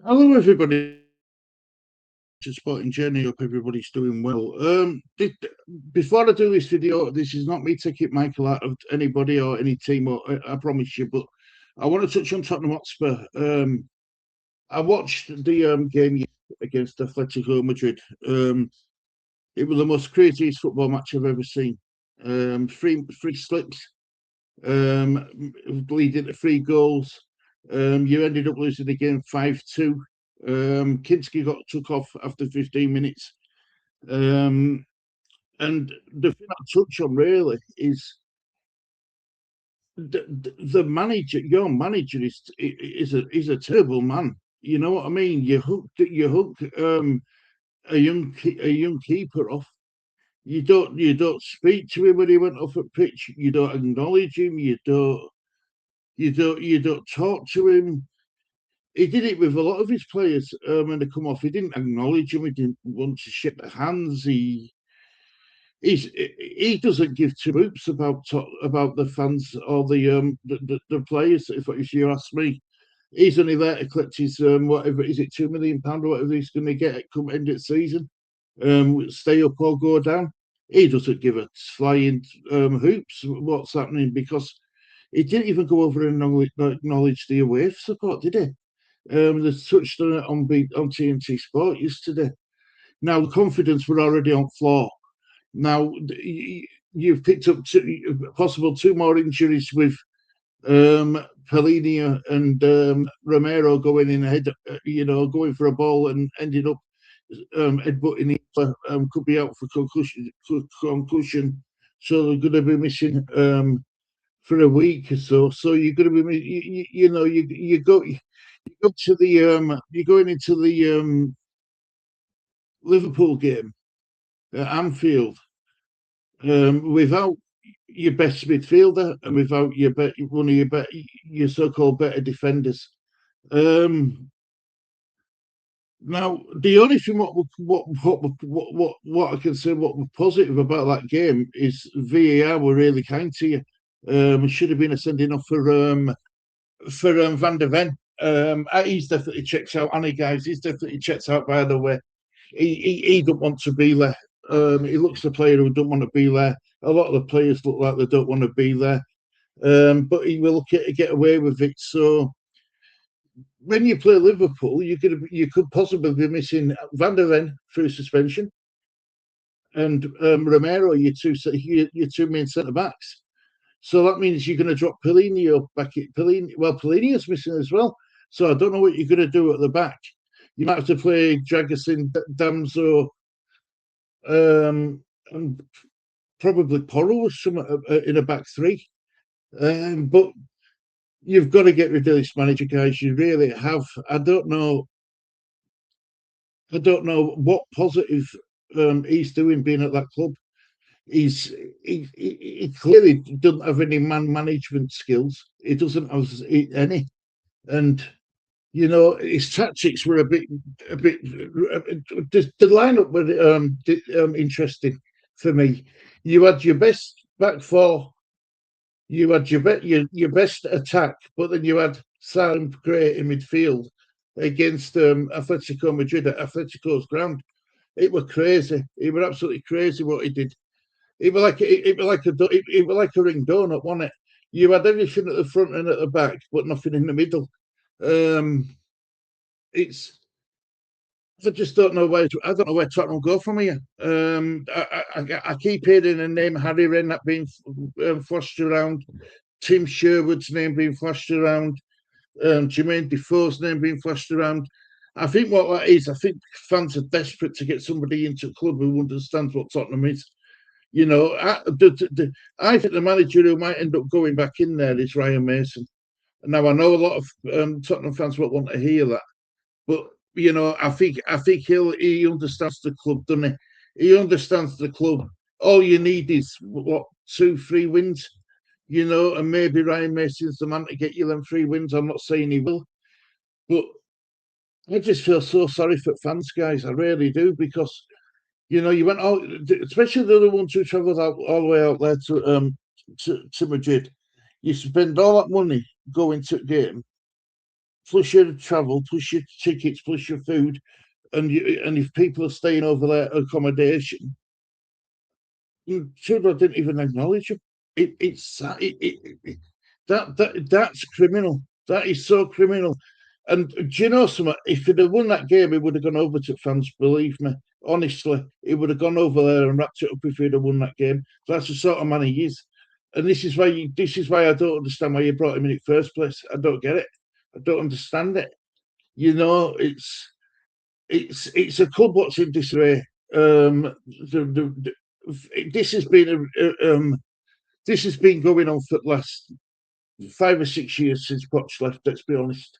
Hello, everybody. To Sporting Journey. Hope everybody's doing well. Before I do this video, this is not me taking Michael out of anybody or any team, or I promise you. But I want to touch on Tottenham Hotspur. I watched the game against Atletico Madrid. It was the most craziest football match I've ever seen. Three slips, leading to 3 goals. You ended up losing the game 5-2. Kinski got took off after 15 minutes. And the thing I touch on really is the manager. Your manager is a terrible man. You know what I mean? You hook a young keeper off. You don't speak to him when he went off at pitch. You don't acknowledge him. You don't talk to him. He did it with a lot of his players when they come off. He didn't acknowledge them. He didn't want to shake their hands. He doesn't give two hoops about the fans or the players. If you ask me, he's only there to collect his whatever is it £2 million or whatever he's going to get at come end of the season. Stay up or go down. He doesn't give a flying hoops what's happening because he didn't even go over and acknowledge the away support, did he? They touched on it on TNT Sport yesterday. Now the confidence were already on floor. Now you've picked up possible two more injuries with Pellegrini and Romero going in ahead, going for a ball and ended up headbutting it. Could be out for concussion. So they're going to be missing for a week or so. So you're going to be, you go to the you're going into the Liverpool game at Anfield without your best midfielder and without one of your so-called better defenders. Now, the only thing what I can say what was positive about that game is VAR were really kind to you. It should have been a sending off for Van der Ven. He's definitely checked out. Annie, guys, he's definitely checked out. By the way, he don't want to be there. He looks a player who don't want to be there. A lot of the players look like they don't want to be there, but he will get away with it. So when you play Liverpool, you could possibly be missing Van der Ven through suspension and Romero, your two main centre backs. So that means you're going to drop Pellegrini up back at Pellegrini. Well, Pellegrini is missing as well. So I don't know what you're going to do at the back. You might have to play Dragusin, Damso, and probably Porro or some in a back three. But you've got to get rid of this manager, guys. You really have. I don't know what positive he's doing being at that club. He clearly doesn't have any man management skills. He doesn't have any, and his tactics were a bit. The lineup were interesting for me. You had your best back four, you had your best attack, but then you had Sam Gray in midfield against Atletico Madrid at Atletico's ground. It was crazy. It was absolutely crazy what he did. It was like a ring donut, wasn't it? You had everything at the front and at the back, but nothing in the middle. It's I just don't know where Tottenham go from here. I keep hearing the name Harry Redknapp being flashed around, Tim Sherwood's name being flashed around, Jermaine Defoe's name being flashed around. I think what that is, I think fans are desperate to get somebody into a club who understands what Tottenham is. I think the manager who might end up going back in there is Ryan Mason. Now I know a lot of Tottenham fans won't want to hear that, but I think he understands the club, doesn't he? He understands the club. All you need is 2-3 wins, and maybe Ryan Mason's the man to get you them 3 wins. I'm not saying he will, but I just feel so sorry for fans, guys. I really do, because you went out, especially the ones who travelled all the way out there to Madrid. You spend all that money going to a game plus your travel, plus your tickets, plus your food, and if people are staying over their accommodation, Trudeau didn't even acknowledge them. That's criminal. That is so criminal. And do you know something? If he'd have won that game, he would have gone over to fans. Believe me, honestly, he would have gone over there and wrapped it up if he'd have won that game. That's the sort of man he is. And this is why I don't understand why you brought him in the first place. I don't get it. I don't understand it. You know, it's a club what's in disarray. This has been this has been going on for the last 5 or 6 years since Poch left. Let's be honest.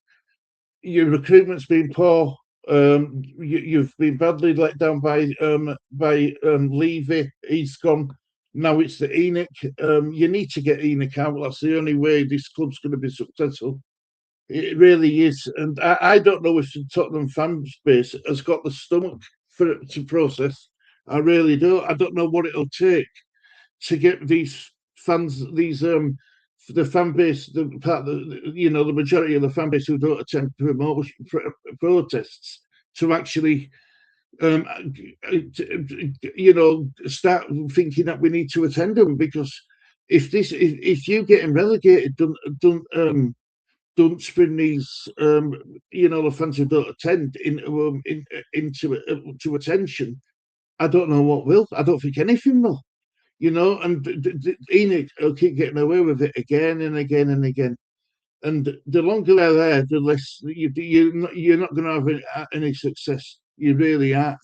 Your recruitment's been poor. You've been badly let down by Levy. He's gone. Now it's the Enoch. You need to get Enoch out. That's the only way this club's going to be successful. It really is. And I don't know if the Tottenham fan base has got the stomach for it to process. I really do. I don't know what it'll take to get these fans, the fan base, the part, the majority of the fan base who don't attend protests, to actually, start thinking that we need to attend them, because if you getting relegated, don't spin these, the fans who don't attend into attention. I don't know what will. I don't think anything will. And Enoch will keep getting away with it again and again and again. And the longer they're there, the less you're not going to have any success. You really are,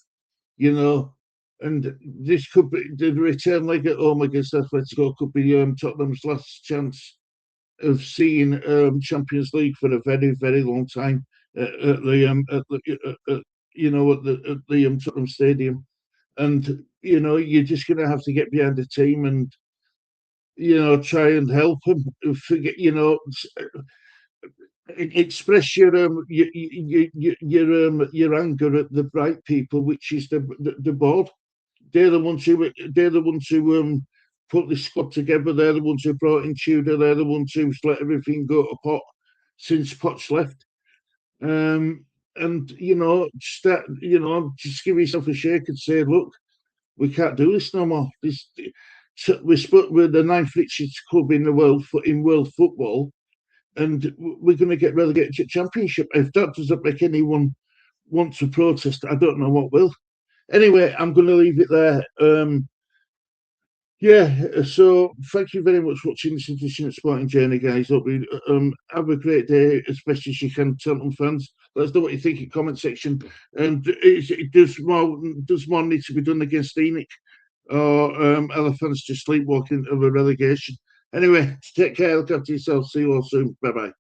And this could be the return leg at home against Atletico could be Tottenham's last chance of seeing Champions League for a very, very long time at the Tottenham Stadium. And you're just going to have to get behind the team and try and help them. Forget, express your anger at the right people, which is the board. They're the ones who put the squad together. They're the ones who brought in Tudor. They're the ones who's let everything go to pot since Potts left. And just give yourself a shake and say, look, we can't do this no more. We're the ninth richest club in the world in world football, and we're going to get relegated to Championship. If that doesn't make anyone want to protest, I don't know what will. Anyway, I'm going to leave it there. So thank you very much for watching this edition of Sporting Journey, guys. Hope you have a great day, as best as you can, Tottenham fans. Let us know what you think in the comment section. And does more need to be done against Enoch, or other fans just sleepwalking of a relegation? Anyway, take care, look after yourself. See you all soon. Bye bye.